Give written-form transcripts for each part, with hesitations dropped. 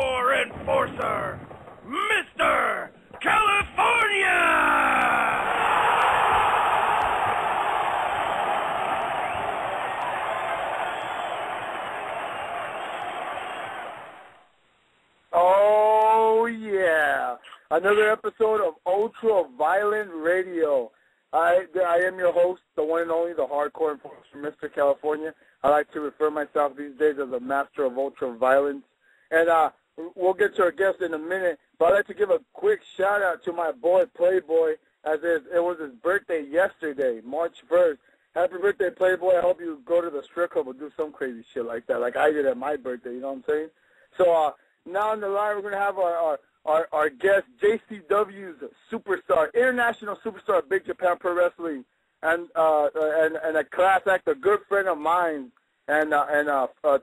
hardcore enforcer, Mr. California! Oh, yeah. Another episode of Ultraviolent Radio. I am your host, the one and only, the hardcore enforcer, Mr. California. I like to refer myself these days as the master of ultraviolence. And we'll get to our guest in a minute, but I'd like to give a quick shout-out to my boy, Playboy, as it was his birthday yesterday, March 1st. Happy birthday, Playboy. I hope you go to the strip club and do some crazy shit like that, like I did at my birthday, you know what I'm saying? So now on the line, we're going to have our guest, JCW's superstar, international superstar, Big Japan Pro Wrestling, and a class act, a good friend of mine, and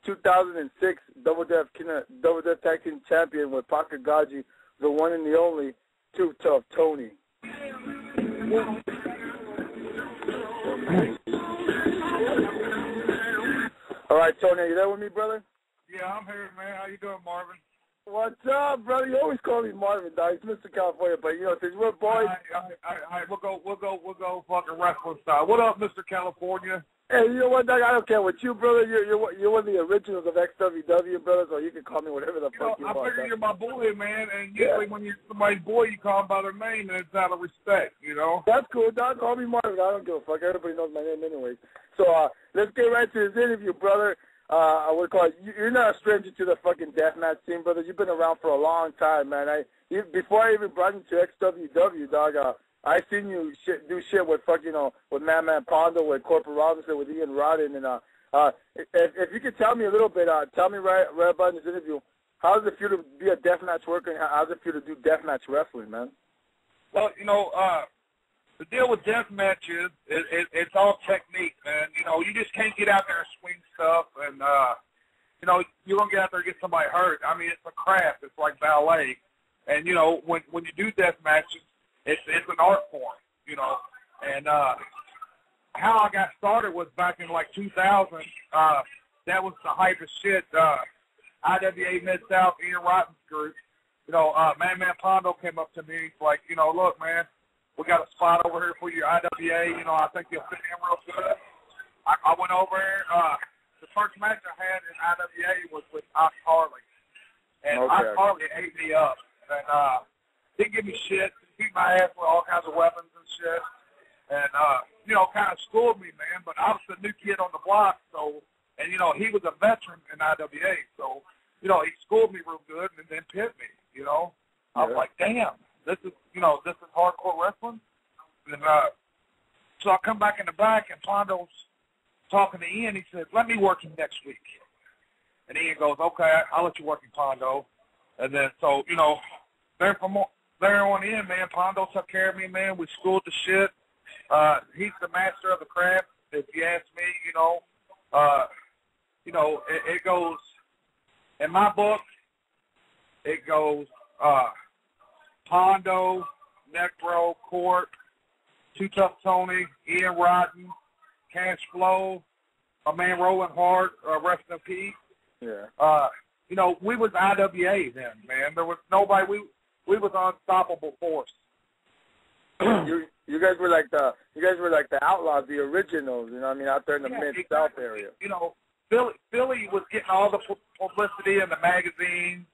2006 Double Death Tag Team Champion with Pakagaji, the one and the only, Tuff Tony. All right, Tony, are you there with me, brother? Yeah, I'm here, man. How you doing, Marvin? What's up, brother? You always call me Marvin, dog. It's Mr. California, but since we're boys, we'll go fucking wrestling style. What up, Mr. California? Hey, you know what, dog? I don't care what you, brother. You're one of the originals of XWW, brother. So you can call me whatever the fuck you want. I figure you're my boy, man. And usually when you're somebody's boy, you call them by their name, and it's out of respect, you know. That's cool, dog. Call me Marvin. I don't give a fuck. Everybody knows my name anyway. So let's get right to this interview, brother. I would call it, you're not a stranger to the fucking deathmatch scene, brother. You've been around for a long time, man. Before I even brought you to XWW, dog, I seen you do shit with with Madman Pondo, with Corporal Robinson, with Ian Rodden, and if you could tell me a little bit, tell me right about this interview, how does it feel to be a deathmatch worker, and how does it feel to do deathmatch wrestling, man? Well, the deal with death matches, it's all technique, man. You just can't get out there and swing stuff, and you're gonna get out there and get somebody hurt. I mean, it's a craft. It's like ballet, and when you do death matches, it's an art form, And how I got started was back in like 2000. That was the hype of shit. IWA Mid South, Ian Rotten's group. Madman Pondo came up to me. He's like, look, man. We got a spot over here for your IWA. I think you'll fit in real good. I went over there. The first match I had in IWA was with Ox Harley. And Ox Harley ate me up. And didn't give me shit. Beat my ass with all kinds of weapons and shit. And, kind of schooled me, man. But I was the new kid on the block. And he was a veteran in IWA. So, he schooled me real good and then pinned me, I was like, damn. This is hardcore wrestling. And so I come back in the back, and Pondo's talking to Ian. He says, let me work him next week. And Ian goes, okay, I'll let you work him, Pondo. And then, so, there on in, man, Pondo took care of me, man. We schooled the shit. He's the master of the craft, if you ask me, it goes, in my book, it goes, Pondo, Necro, Court, Tuff Tony, Ian Rodden, Cash Flow, my man Rolling Hard, rest in peace. Yeah. We was IWA then, man. There was nobody. We was unstoppable force. You guys were like the Outlaws, the originals. Out there in the Mid-South area. Philly was getting all the publicity in the magazines.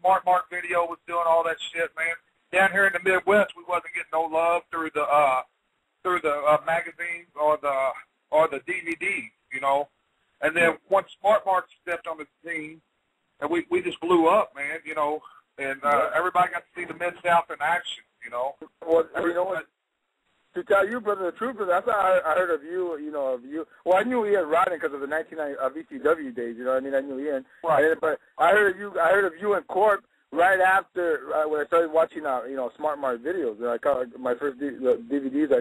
Smart Mark Video was doing all that shit, man. Down here in the Midwest, we wasn't getting no love through the magazines or the DVDs, And then once Smart Mark stepped on the scene, and we just blew up, man, and everybody got to see the Mid-South in action, Well, what? To tell you, brother, the truth is, that's how I heard of you, Well, I knew Ian Rodden because of the 1990 VCW days, I knew Ian. Right. But I heard of you and Corp right after when I started watching, Smart Mark videos. My first DVDs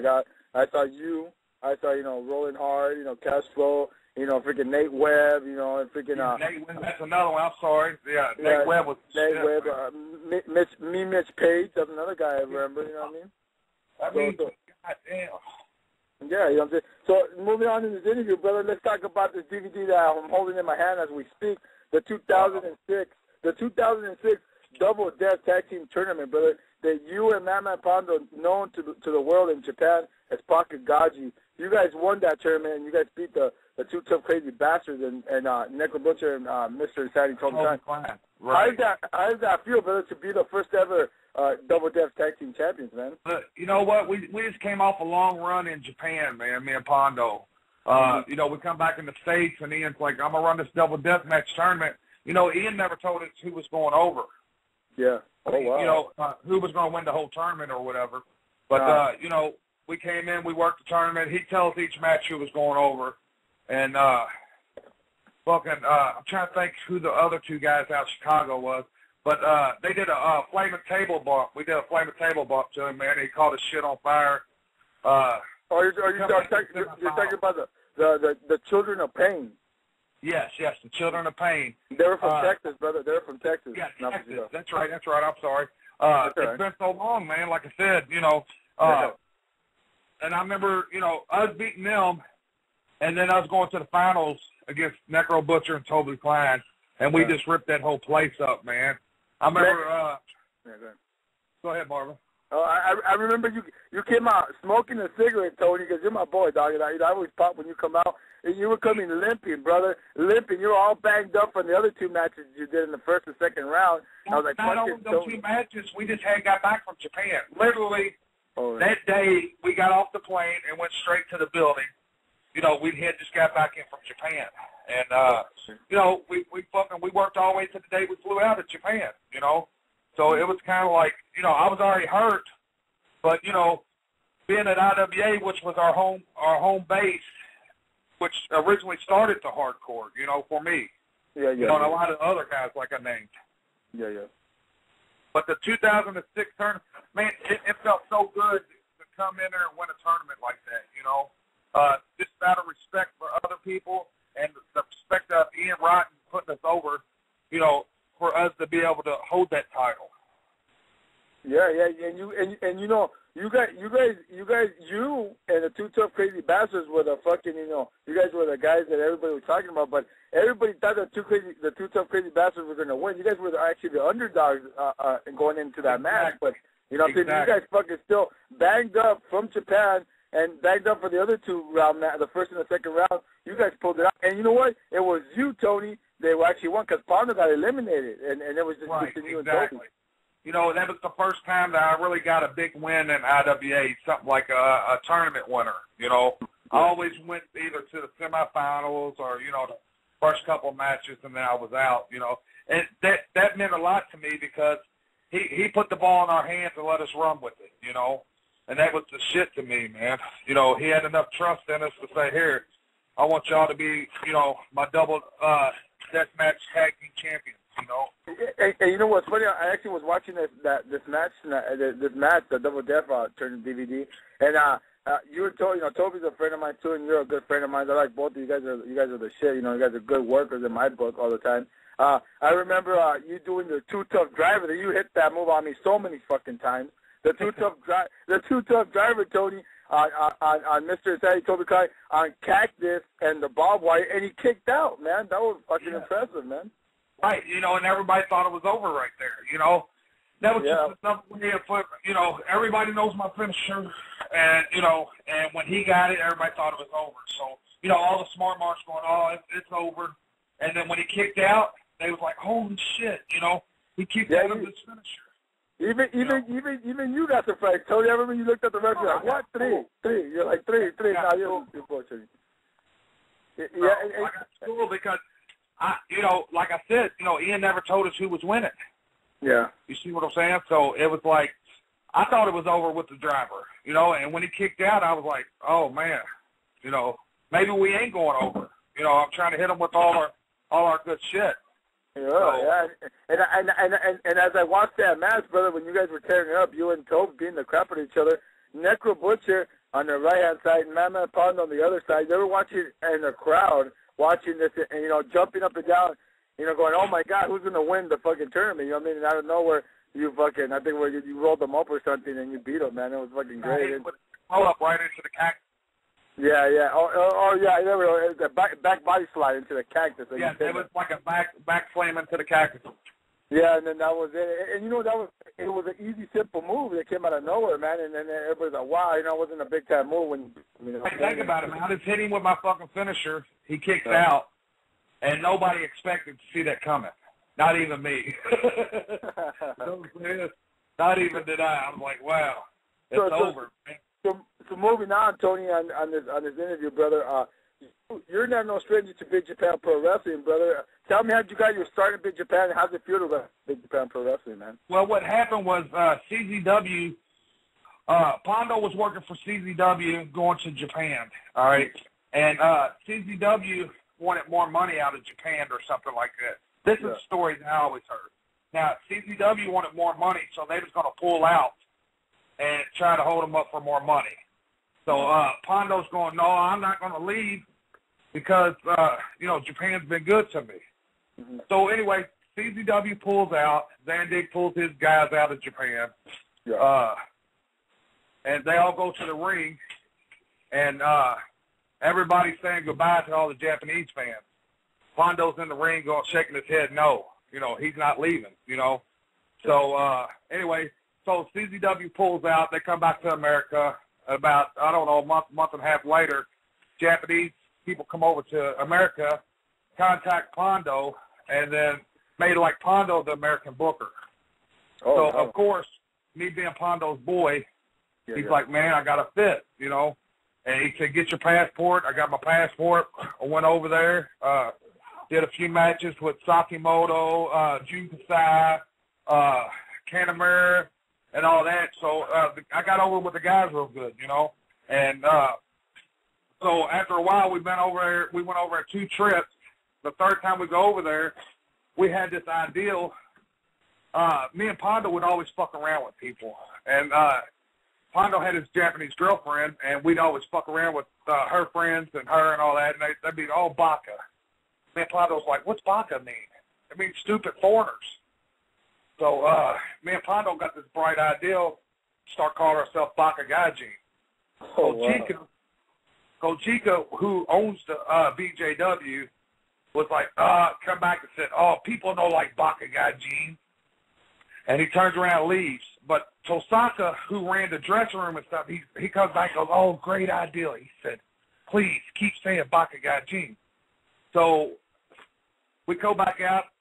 I saw you. I saw, Rolling Hard, Cash Flow, freaking Nate Webb, and freaking... Nate Webb, that's another one. I'm sorry. Yeah, Nate Webb was... Nate Webb, Mitch Page, that's another guy I remember, you know what I mean? God damn. Yeah, what I'm saying? So moving on in this interview, brother, let's talk about this DVD that I'm holding in my hand as we speak, the 2006 the 2006 Double Death Tag Team Tournament, brother, that you and Madman Pondo, known to the world in Japan as Pocket Gaji, you guys won that tournament, and you guys beat the two tough crazy bastards and Necro Butcher and Mr. Insanity Tony Khan. Right. How does that feel, brother, to be the first ever Double Death Tag Team Champions, man? You know what? We just came off a long run in Japan, man, me and Pondo. You know, we come back in the States, and Ian's like, I'm going to run this Double Death Match tournament. You know, Ian never told us who was going over. Yeah. Oh, wow. You know, who was going to win the whole tournament or whatever. But, you know, we came in, we worked the tournament. He tells each match who was going over. And I'm trying to think who the other two guys out of Chicago was. But they did a flaming table bump. We did a flaming table bump to him, man. He caught his shit on fire. You're talking about the Children of Pain. Yes, the Children of Pain. They were from Texas, brother. They were from Texas. Yeah, Texas. That's right. I'm sorry. That's it's right. been so long, man. Like I said, you know, and I remember, you know, us beating them, and then us going to the finals against Necro Butcher and Toby Klein, and we just ripped that whole place up, man. I remember. Go ahead, Marvin. I remember you came out smoking a cigarette, Tony, because you're my boy, dog. And I always pop when you come out. And you were coming limping, brother. Limping. You were all banged up from the other two matches you did in the first and second round. I was like, not only those two matches, we just got back from Japan. Literally, that day, we got off the plane and went straight to the building. You know, we had just got back in from Japan. And, you know, we worked all the way to the day we flew out of Japan, you know. So it was kind of like, you know, I was already hurt, but, you know, being at IWA, which was our home base, which originally started the hardcore, you know, for me. Yeah. You know, and a lot of other guys like I named. Yeah. But the 2006 tournament, man, it felt so good to come in there and win a tournament like that, you know. Just out of respect for other people and the respect of Ian Rotten putting us over, you know, for us to be able to hold that title. Yeah, and you know, you guys, you and the two tough crazy bastards were the fucking, you know, you guys were the guys that everybody was talking about, but everybody thought the two tough crazy bastards were going to win. You guys were actually the underdogs going into that match, but you know, you guys fucking still banged up from Japan and banged up for the other two round match, the first and the second round. You guys pulled it out, and you know what? It was you, Tony. They actually won because Pondo got eliminated, and it was just between you and Tony. You know, that was the first time that I really got a big win in IWA, something like a tournament winner, you know. I always went either to the semifinals or, you know, the first couple matches, and then I was out, you know. And that meant a lot to me because he put the ball in our hands and let us run with it, you know. And that was the shit to me, man. You know, he had enough trust in us to say, here, I want y'all to be, you know, my double deathmatch tag team champions, you know. And you know what's funny? I actually was watching this match, the Double Death tournament DVD, and you were told, you know, Toby's a friend of mine too, and you're a good friend of mine. I like both of you guys. You guys are the shit. You know, you guys are good workers in my book all the time. I remember you doing the Too Tough Driver. That you hit that move on me so many fucking times. The Too Tough Driver, Tony, on Mr. Sadie Toby Kai on Cactus and the barbed wire, and he kicked out, man. That was fucking impressive, man. Right, you know, and everybody thought it was over right there, you know. That was just another way of put, you know, everybody knows my finisher, and, you know, and when he got it, everybody thought it was over. So, you know, all the smart marks going, oh, it's over. And then when he kicked out, they was like, holy shit, you know, he kicked out of his finisher. Even you got surprised, Tony. I remember you looked at the record, like, what? Three. You're like, three. Now you're bullshitting. Yeah, I got school because, you know, like I said, you know, Ian never told us who was winning. Yeah. You see what I'm saying? So it was like, I thought it was over with the driver, you know, and when he kicked out, I was like, oh, man, you know, maybe we ain't going over. You know, I'm trying to hit him with all our good shit. Yeah. And as I watched that match, brother, when you guys were tearing it up, you and Tobe beating the crap out of each other, Necro Butcher on the right-hand side and Madman Pondo on the other side, they were watching in the crowd, watching this, and, you know, jumping up and down, you know, going, oh, my God, who's going to win the fucking tournament? You know what I mean? And out of nowhere, you fucking, I think where you rolled them up or something and you beat them, man. It was fucking great. Roll up right into the cactus. Yeah. Oh, yeah. There we go. The back body slide into the cactus. Yeah, it was like a back slam into the cactus. Yeah, and then that was it. And, it was an easy, simple move that came out of nowhere, man. And then everybody's like, wow, it wasn't a big-time move. Think about it, man. I just hit him with my fucking finisher. He kicked out, and nobody expected to see that coming. Not even me. Not even did I. I'm like, wow, it's over, man. So moving on, Tony, on this interview, brother, you're not no stranger to Big Japan Pro Wrestling, brother. Tell me how you got your start in Big Japan, and how's it feel to wrestle Big Japan Pro Wrestling, man? Well, what happened was CZW, Pondo was working for CZW going to Japan, all right? And CZW wanted more money out of Japan or something like that. This is a story that I always heard. Now, CZW wanted more money, so they was going to pull out and try to hold them up for more money. So Pondo's going, no, I'm not going to leave because, Japan's been good to me. Mm-hmm. So anyway, CZW pulls out. Zandig pulls his guys out of Japan. Yeah. And they all go to the ring, and everybody's saying goodbye to all the Japanese fans. Pondo's in the ring going, shaking his head, no. He's not leaving, So anyway, so CZW pulls out. They come back to America. About, I don't know, a month and a half later, Japanese people come over to America, contact Pondo, and then made like Pondo the American booker. Of course, me being Pondo's boy, he's like, man, I got to fit, And he said, get your passport. I got my passport. I went over there, did a few matches with Sakimoto, Jun Kasai, Kanemaru, and all that. So I got over with the guys real good, And so after a while, we went over there 2 trips. The third time we go over there, we had this ideal. Me and Pondo would always fuck around with people. And Pondo had his Japanese girlfriend, and we'd always fuck around with her friends and her and all that. And they'd be all baka. Me and Pondo was like, what's baka mean? It means stupid foreigners. So me and Pondo got this bright idea, start calling ourselves Baka Gaijin. Kojika, who owns the BJW, was like, come back and said, oh, people don't like Baka Gaijin. And he turns around and leaves. But Tosaka, who ran the dressing room and stuff, he comes back and goes, oh, great idea. He said, please, keep saying Baka Gaijin. So we go back out.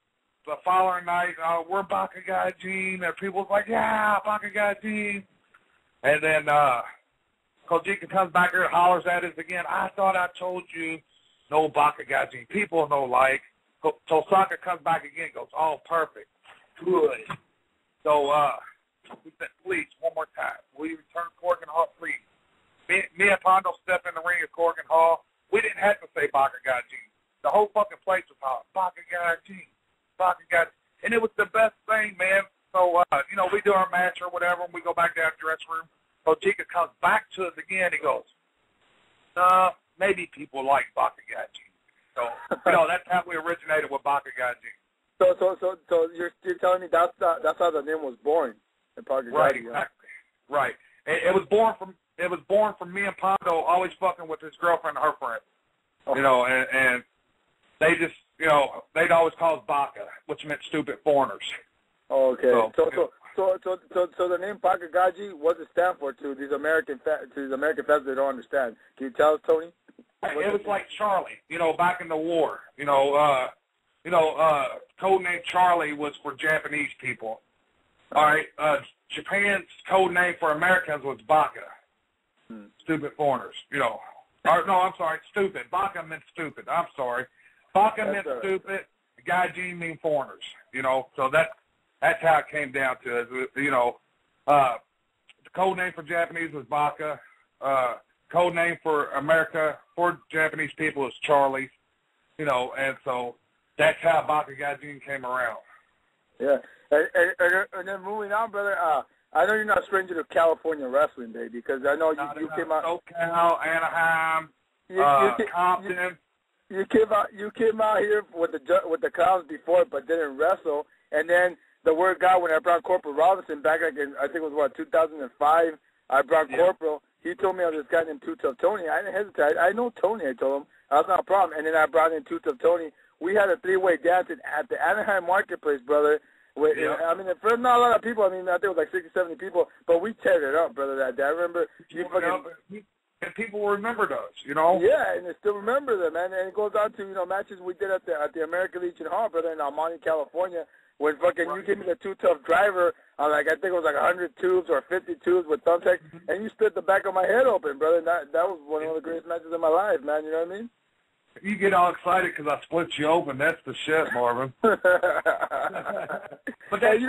The following night, we're Baka Gaijin, and people was like, yeah, Baka Gaijin. And then Kojika comes back here and hollers at us again, I thought I told you no Baka Gaijin. People no like. Tosaka comes back again and goes, oh, perfect. Good. So we said, please, one more time. Will you return Corgan Hall, please? Me and Pondo step in the ring at Corgan Hall. We didn't have to say Baka Gaijin. The whole fucking place was hot. Baka Gaijin. And it was the best thing, man. So, we do our match or whatever, and we go back down to the dressing room. Kojika comes back to us again. He goes, maybe people like Baka Gaijin. So, that's how we originated with Baka Gaijin. So you're telling me that's how the name was born in Baka Gaijin? Right, exactly. Right. It was born from me and Pondo always fucking with his girlfriend and her friend. Oh. And they just, they'd always call us Baka, which meant stupid foreigners. Okay. So the name Baka Gaijin, what does it stand for to these American fans that don't understand? Can you tell us, Tony? It was like Charlie, back in the war. Code name Charlie was for Japanese people. All right. Japan's code name for Americans was Baka. Stupid foreigners, no, I'm sorry, stupid. Baka meant stupid. I'm sorry. Baka meant stupid. Gaijin mean foreigners, So that's how it came down to it. The code name for Japanese was Baka. Code name for America for Japanese people is Charlie, and so that's how Baka Gaijin came around. Yeah, and then moving on, brother. I know you're not a stranger to California wrestling, baby, because I know you came out. SoCal, Anaheim, Compton. You came out here with the Clowns before, but didn't wrestle. And then the word got when I brought Corporal Robinson back in, I think it was 2005. I brought Corporal. He told me I was this guy named Tuff Tony. I didn't hesitate. I know Tony. I told him that's not a problem. And then I brought in Tuff Tony. We had a 3-way dance at the Anaheim Marketplace, brother. I mean, at first, not a lot of people. I mean, I think it was like 60, 70 people, but we teared it up, brother, that day. I remember and people remembered us, you know? Yeah, and they still remember them, man. And it goes on to, matches we did at the American Legion Hall, brother, in Almonte, California, when fucking you gave me the Too Tough Driver on, like, I think it was like 100 tubes or 50 tubes with thumbtacks, and you split the back of my head open, brother. And that was one of the greatest matches of my life, man. You know what I mean? You get all excited because I split you open. That's the shit, Marvin. But that's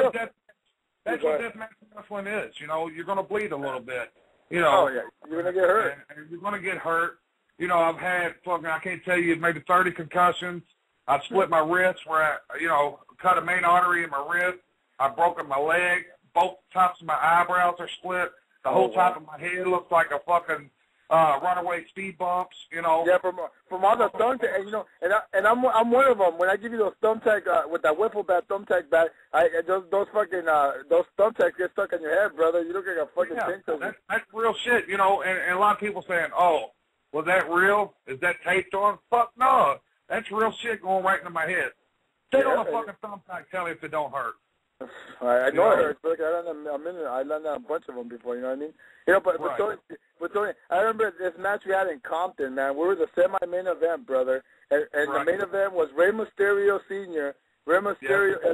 what deathmatch wrestling is. You know, you're going to bleed a little bit. You know, oh, yeah. You're going to get hurt. And you're going to get hurt. You know, I've had I can't tell you, maybe 30 concussions. I've split my wrist where I, cut a main artery in my wrist. I've broken my leg. Both tops of my eyebrows are split. The whole top of my head looks like a fucking runaway speed bumps, Yeah, from all the thumbtack, and I'm one of them. When I give you those thumbtack with that wiffle bat thumbtack bat, those thumbtacks get stuck in your head, brother. You look like a fucking pin. That's real shit, and a lot of people saying, "Oh, was that real? Is that taped on?" Fuck no, that's real shit going right into my head. Sit on a fucking thumbtack. Tell me if it don't hurt. I know it hurts, but I learned a bunch of them before. You know what I mean? But Tony, I remember this match we had in Compton, man. We were the semi-main event, brother, and the main event was Rey Mysterio Sr., El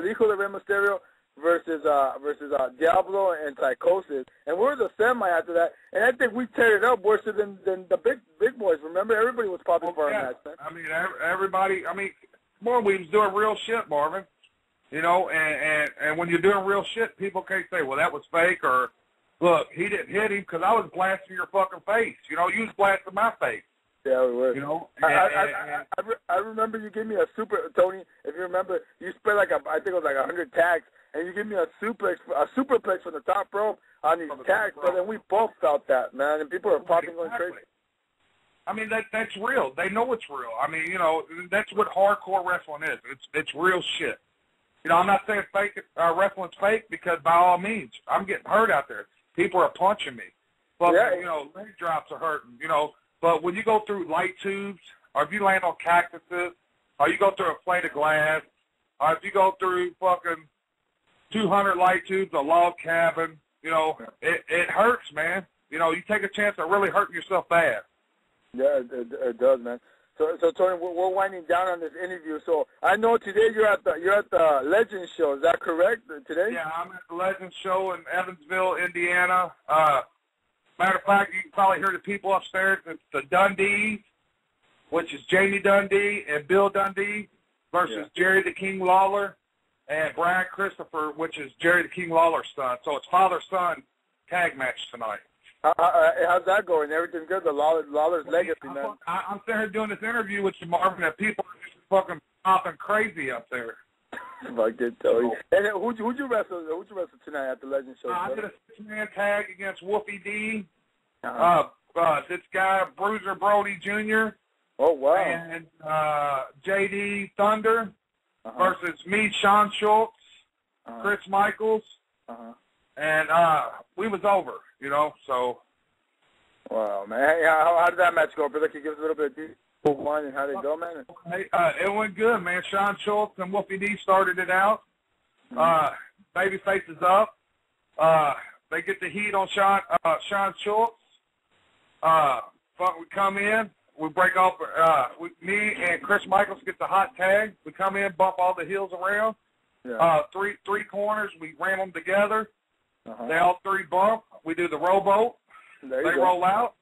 Hijo de Rey Mysterio versus Diablo and Psychosis, and we were the semi after that. And I think we teared it up worse than the big boys. Remember, everybody was popping for our match, man. I mean, everybody. I mean, more we was doing real shit, Marvin. And when you're doing real shit, people can't say, well, that was fake, or, look, he didn't hit him because I was blasting your fucking face. You was blasting my face. Yeah, we were. I remember you gave me a super, Tony, if you remember, you spread I think it was like 100 tags, and you gave me a superplex from the top rope on these tags, but then we both felt that, man, and people are popping going crazy. I mean, that's real. They know it's real. I mean, that's what hardcore wrestling is. It's real shit. I'm not saying wrestling's fake because by all means, I'm getting hurt out there. People are punching me. But, leg drops are hurting, But when you go through light tubes, or if you land on cactuses, or you go through a plate of glass, or if you go through fucking 200 light tubes, a log cabin, it hurts, man. You take a chance of really hurting yourself bad. Yeah, it does, man. So Tony, we're winding down on this interview. So I know today you're at the Legends show. Is that correct? Today? Yeah, I'm at the Legends show in Evansville, Indiana. Matter of fact, you can probably hear the people upstairs. It's the Dundees, which is Jamie Dundee and Bill Dundee, versus Jerry the King Lawler and Brian Christopher, which is Jerry the King Lawler's son. So it's father-son tag match tonight. How's that going? Everything good? The Lawler's legacy, man. I'm sitting here doing this interview with you, Marvin, and people are just fucking popping crazy up there. Fuck it, Tony. And who'd you wrestle tonight at the Legend show? I did a 6-man tag against Wolfie D. This guy Bruiser Brody Jr. Oh wow. And JD Thunder versus me, Sean Schultz, Chris Michaels, and we was over. So. Wow, man. Hey, how did that match go, brother? Can you give us a little bit of detail on how did it go, man? It went good, man. Sean Schultz and Wolfie D started it out. Babyface is up. They get the heat on Sean Schultz. We come in. We break off. Me and Chris Michaels get the hot tag. We come in, bump all the heels around. Yeah. Three corners. We ram them together. They all three bump. We do the rowboat. They roll out.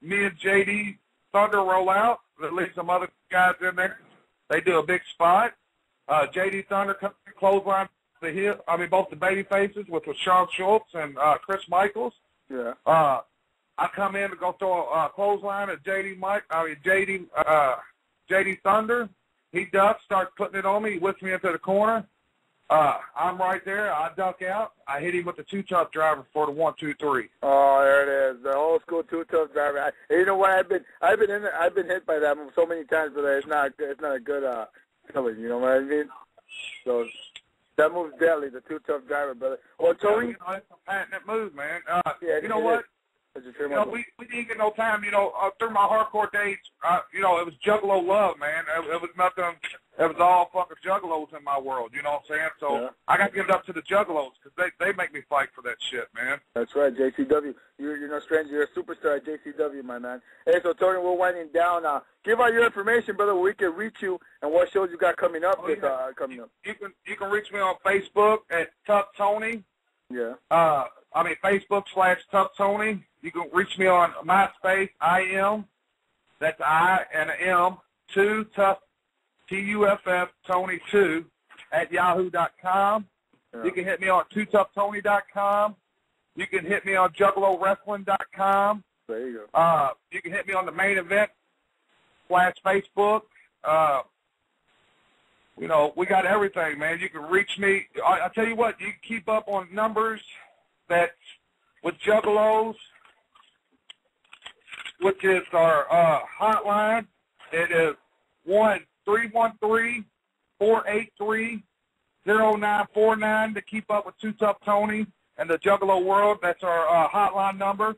Me and JD Thunder roll out. At least some other guys in there. They do a big spot. JD Thunder comes in, clothesline the heel. I mean, both the baby faces, which was Sean Schultz and Chris Michaels. Yeah. I come in to go throw a clothesline at JD Thunder. He ducks, starts putting it on me. He whips me into the corner. I'm right there. I duck out. I hit him with the Too Tough driver for the 1, 2, 3. Oh, there it is, the old school Too Tough driver. You know what? I've been hit by that so many times, but it's not a good feeling. You know what I mean? So that move's deadly, the Too Tough driver, brother. Well, Tony, it's a patented move, man. You know what? We didn't get no time. Through my hardcore days, it was Juggalo love, man. It was nothing. it was all fucking juggalos in my world, you know what I'm saying? So I got to give it up to the juggalos because they make me fight for that shit, man. That's right, JCW. You're no stranger. You're a superstar at JCW, my man. Hey, so, Tony, we're winding down. Give out your information, brother, where we can reach you and what shows you got coming up. You can reach me on Facebook at Tuff Tony. Yeah. Facebook/Tuff Tony. You can reach me on MySpace, that's I and an M, 2 Tuff, TUFF, Tony 2 at yahoo.com. Yeah. You can hit me on 2TuffTony.com. You can hit me on JuggaloWrestling.com. There you go. You can hit me on the main event /Facebook. We got everything, man. You can reach me. I tell you what, you can keep up on numbers that's with Juggalos, which is our hotline. It is 1-313-483-0949 to keep up with 2 Tuff Tony and the Juggalo World. That's our hotline number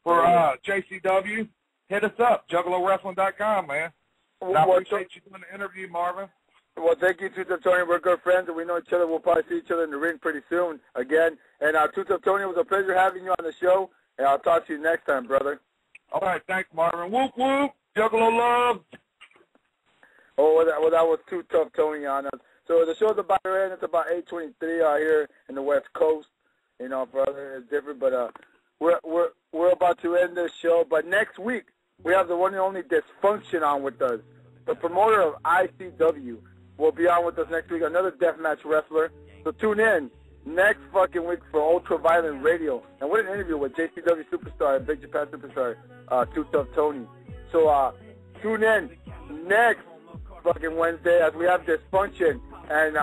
for JCW. Hit us up, JuggaloWrestling.com, man. And I appreciate you doing the interview, Marvin. Well, thank you, 2 Tuff Tony. We're good friends, and we know each other. We'll probably see each other in the ring pretty soon again. And 2 Tuff Tony, it was a pleasure having you on the show, and I'll talk to you next time, brother. All right, thanks, Marvin. Whoop, whoop, Juggalo love. Oh, that was 2 Tuff Tony on us. So the show's about to end. It's about 8:23 out here in the West Coast. Brother, it's different, but we're about to end this show. But next week we have the one and only Dysfunction on with us. The promoter of ICW will be on with us next week. Another deathmatch wrestler. So tune in next fucking week for Ultraviolent Radio, and we're an interview with JCW Superstar and Big Japan Superstar 2 Tuff Tony. So tune in next fucking Wednesday as we have Dysfunction. And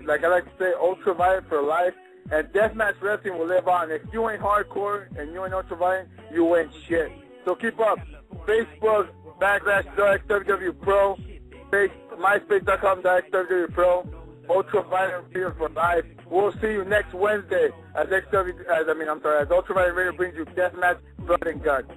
like I like to say, Ultraviolent for life. And Deathmatch Wrestling will live on. If you ain't hardcore and you ain't Ultraviolent, you ain't shit. So keep up. Facebook, /XWW MySpace.com/XWW Pro. Ultraviolent Radio for life. We'll see you next Wednesday as Ultraviolent Radio brings you Deathmatch, Blood and Guts.